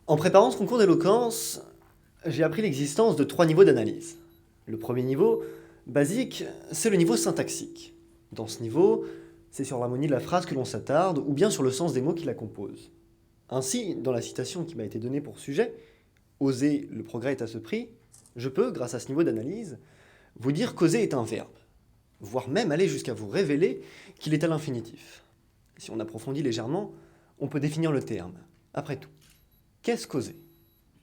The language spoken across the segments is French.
En préparant ce concours d'éloquence, j'ai appris l'existence de 3 niveaux d'analyse. Le premier niveau, basique, c'est le niveau syntaxique. Dans ce niveau, c'est sur l'harmonie de la phrase que l'on s'attarde, ou bien sur le sens des mots qui la composent. Ainsi, dans la citation qui m'a été donnée pour sujet, Oser, le progrès est à ce prix, je peux, grâce à ce niveau d'analyse, vous dire qu'oser est un verbe, voire même aller jusqu'à vous révéler qu'il est à l'infinitif. Si on approfondit légèrement, on peut définir le terme. Après tout, qu'est-ce qu'oser?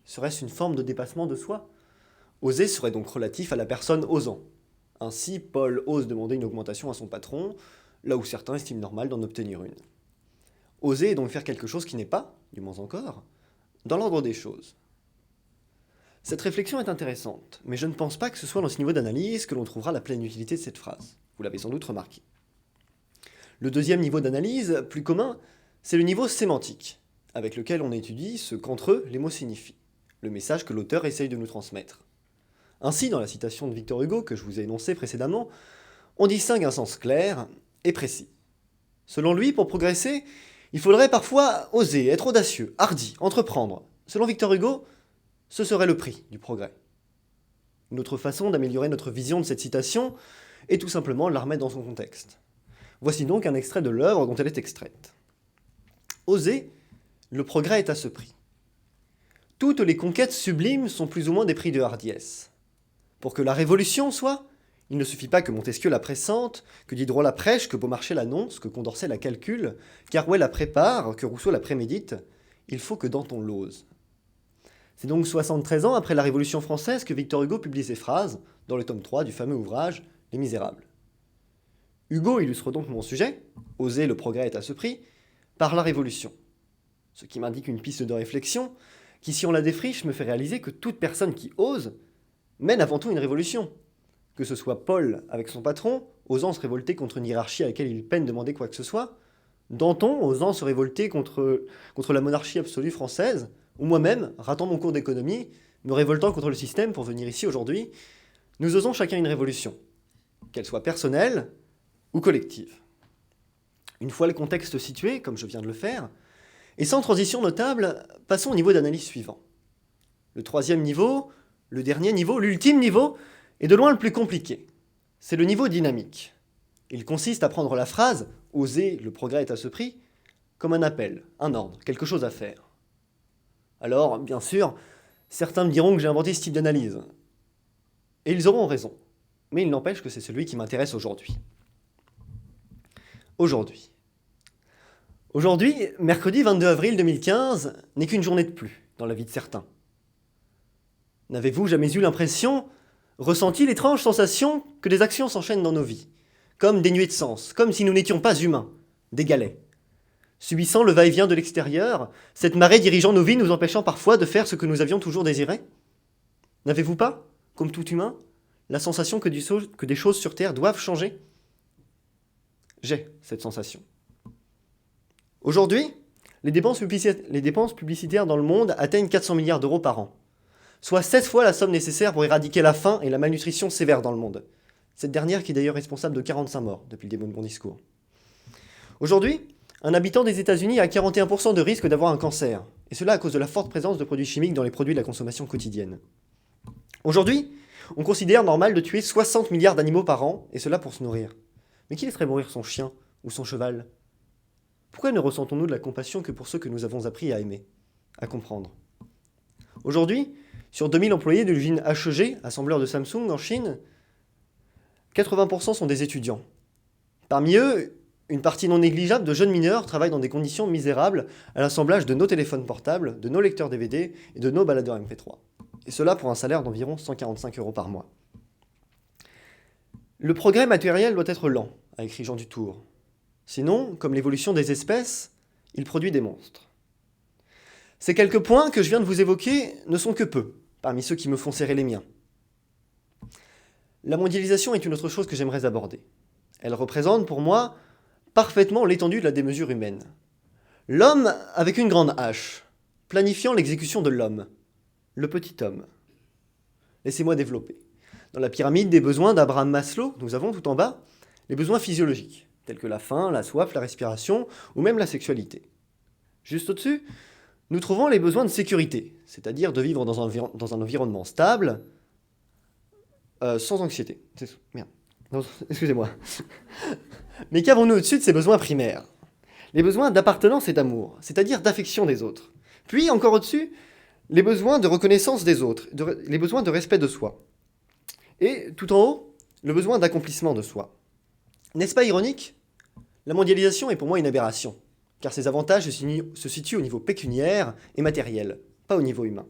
Serait-ce une forme de dépassement de soi? Oser serait donc relatif à la personne osant. Ainsi, Paul ose demander une augmentation à son patron, là où certains estiment normal d'en obtenir une. Oser est donc faire quelque chose qui n'est pas, du moins encore, dans l'ordre des choses. Cette réflexion est intéressante, mais je ne pense pas que ce soit dans ce niveau d'analyse que l'on trouvera la pleine utilité de cette phrase. Vous l'avez sans doute remarqué. Le deuxième niveau d'analyse, plus commun, c'est le niveau sémantique, avec lequel on étudie ce qu'entre eux les mots signifient, le message que l'auteur essaye de nous transmettre. Ainsi, dans la citation de Victor Hugo que je vous ai énoncée précédemment, on distingue un sens clair et précis. Selon lui, pour progresser, il faudrait parfois oser, être audacieux, hardi, entreprendre. Selon Victor Hugo, ce serait le prix du progrès. Une autre façon d'améliorer notre vision de cette citation est tout simplement de la remettre dans son contexte. Voici donc un extrait de l'œuvre dont elle est extraite. Oser, le progrès est à ce prix. Toutes les conquêtes sublimes sont plus ou moins des prix de hardiesse. Pour que la révolution soit, il ne suffit pas que Montesquieu la pressente, que Diderot la prêche, que Beaumarchais l'annonce, que Condorcet la calcule, qu'Arouet la prépare, que Rousseau la prémédite. Il faut que Danton l'ose. C'est donc 73 ans après la Révolution française que Victor Hugo publie ces phrases dans le tome 3 du fameux ouvrage Les Misérables. Hugo illustre donc mon sujet, Oser, le progrès est à ce prix, par la Révolution. Ce qui m'indique une piste de réflexion qui, si on la défriche, me fait réaliser que toute personne qui ose mène avant tout une révolution. Que ce soit Paul avec son patron, osant se révolter contre une hiérarchie à laquelle il peine demander quoi que ce soit, Danton osant se révolter contre la monarchie absolue française, ou moi-même, ratant mon cours d'économie, me révoltant contre le système pour venir ici aujourd'hui, nous osons chacun une révolution, qu'elle soit personnelle ou collective. Une fois le contexte situé, comme je viens de le faire, et sans transition notable, passons au niveau d'analyse suivant. Le troisième niveau, le dernier niveau, l'ultime niveau, est de loin le plus compliqué. C'est le niveau dynamique. Il consiste à prendre la phrase « Oser, le progrès est à ce prix » comme un appel, un ordre, quelque chose à faire. Alors, bien sûr, certains me diront que j'ai inventé ce type d'analyse. Et ils auront raison. Mais il n'empêche que c'est celui qui m'intéresse aujourd'hui. Aujourd'hui, mercredi 22 avril 2015, n'est qu'une journée de plus dans la vie de certains. N'avez-vous jamais eu l'impression, ressenti l'étrange sensation que des actions s'enchaînent dans nos vies, comme dénuées de sens, comme si nous n'étions pas humains, des galets? Subissant le va-et-vient de l'extérieur, cette marée dirigeant nos vies nous empêchant parfois de faire ce que nous avions toujours désiré? N'avez-vous pas, comme tout humain, la sensation que des choses sur Terre doivent changer? J'ai cette sensation. Aujourd'hui, les dépenses publicitaires dans le monde atteignent 400 milliards d'euros par an, soit 16 fois la somme nécessaire pour éradiquer la faim et la malnutrition sévère dans le monde. Cette dernière qui est d'ailleurs responsable de 45 morts depuis le début de mon discours. Aujourd'hui, un habitant des États-Unis a 41% de risque d'avoir un cancer, et cela à cause de la forte présence de produits chimiques dans les produits de la consommation quotidienne. Aujourd'hui, on considère normal de tuer 60 milliards d'animaux par an, et cela pour se nourrir. Mais qui laisserait mourir son chien ou son cheval? Pourquoi ne ressentons-nous de la compassion que pour ceux que nous avons appris à aimer, à comprendre? Aujourd'hui, sur 2000 employés de l'usine HEG, assembleur de Samsung en Chine, 80% sont des étudiants. Parmi eux, une partie non négligeable de jeunes mineurs travaillent dans des conditions misérables à l'assemblage de nos téléphones portables, de nos lecteurs DVD et de nos baladeurs MP3. Et cela pour un salaire d'environ 145 € par mois. Le progrès matériel doit être lent, a écrit Jean Dutour. Sinon, comme l'évolution des espèces, il produit des monstres. Ces quelques points que je viens de vous évoquer ne sont que peu, parmi ceux qui me font serrer les miens. La mondialisation est une autre chose que j'aimerais aborder. Elle représente pour moi parfaitement l'étendue de la démesure humaine. L'homme avec une grande H, planifiant l'exécution de l'homme, le petit homme. Laissez-moi développer. Dans la pyramide des besoins d'Abraham Maslow, nous avons tout en bas les besoins physiologiques, tels que la faim, la soif, la respiration ou même la sexualité. Juste au-dessus, nous trouvons les besoins de sécurité, c'est-à-dire de vivre dans un environnement stable, sans anxiété. Merde. Non, excusez-moi. Mais qu'avons-nous au-dessus de ces besoins primaires? Les besoins d'appartenance et d'amour, c'est-à-dire d'affection des autres. Puis, encore au-dessus, les besoins de reconnaissance des autres, les besoins de respect de soi. Et tout en haut, le besoin d'accomplissement de soi. N'est-ce pas ironique? La mondialisation est pour moi une aberration, car ses avantages se situent au niveau pécuniaire et matériel, pas au niveau humain.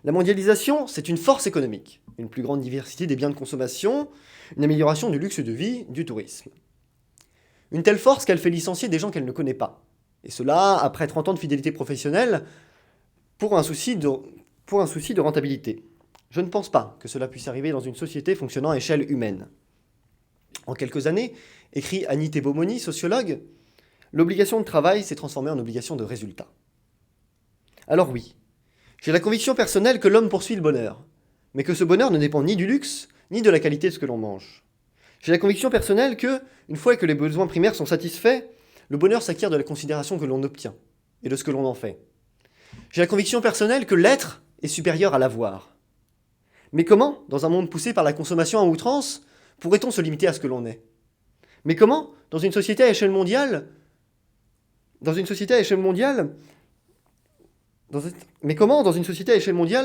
La mondialisation, c'est une force économique, une plus grande diversité des biens de consommation, une amélioration du luxe de vie, du tourisme. Une telle force qu'elle fait licencier des gens qu'elle ne connaît pas. Et cela après 30 ans de fidélité professionnelle pour un souci de rentabilité. Je ne pense pas que cela puisse arriver dans une société fonctionnant à échelle humaine. En quelques années, écrit Annie Thébaumony, sociologue, l'obligation de travail s'est transformée en obligation de résultat. Alors oui, j'ai la conviction personnelle que l'homme poursuit le bonheur, mais que ce bonheur ne dépend ni du luxe, ni de la qualité de ce que l'on mange. J'ai la conviction personnelle que, une fois que les besoins primaires sont satisfaits, le bonheur s'acquiert de la considération que l'on obtient et de ce que l'on en fait. J'ai la conviction personnelle que l'être est supérieur à l'avoir. Mais comment, dans un monde poussé par la consommation à outrance, pourrait-on se limiter à ce que l'on est? Mais comment, dans une société à échelle mondiale,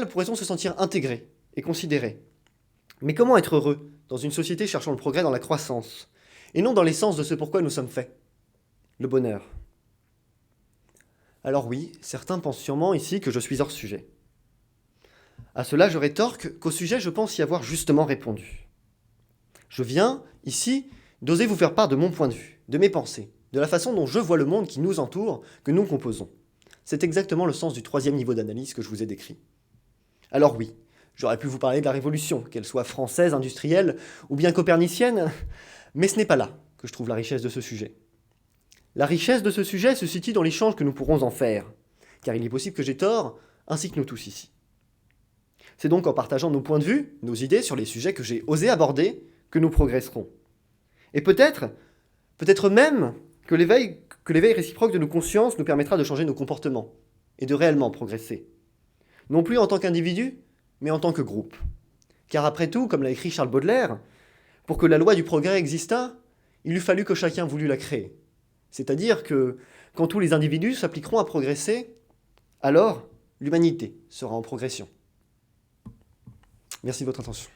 pourrait-on se sentir intégré et considéré? Mais comment être heureux dans une société cherchant le progrès dans la croissance, et non dans l'essence de ce pourquoi nous sommes faits, le bonheur? Alors oui, certains pensent sûrement ici que je suis hors sujet. À cela, je rétorque qu'au sujet, je pense y avoir justement répondu. Je viens, ici, d'oser vous faire part de mon point de vue, de mes pensées, de la façon dont je vois le monde qui nous entoure, que nous composons. C'est exactement le sens du 3e niveau d'analyse que je vous ai décrit. Alors oui, j'aurais pu vous parler de la Révolution, qu'elle soit française, industrielle ou bien copernicienne, mais ce n'est pas là que je trouve la richesse de ce sujet. La richesse de ce sujet se situe dans l'échange que nous pourrons en faire, car il est possible que j'ai tort, ainsi que nous tous ici. C'est donc en partageant nos points de vue, nos idées sur les sujets que j'ai osé aborder, que nous progresserons. Et peut-être même que l'éveil réciproque de nos consciences nous permettra de changer nos comportements et de réellement progresser. Non plus en tant qu'individu, mais en tant que groupe. Car après tout, comme l'a écrit Charles Baudelaire, pour que la loi du progrès existât, il eût fallu que chacun voulût la créer. C'est-à-dire que quand tous les individus s'appliqueront à progresser, alors l'humanité sera en progression. Merci de votre attention.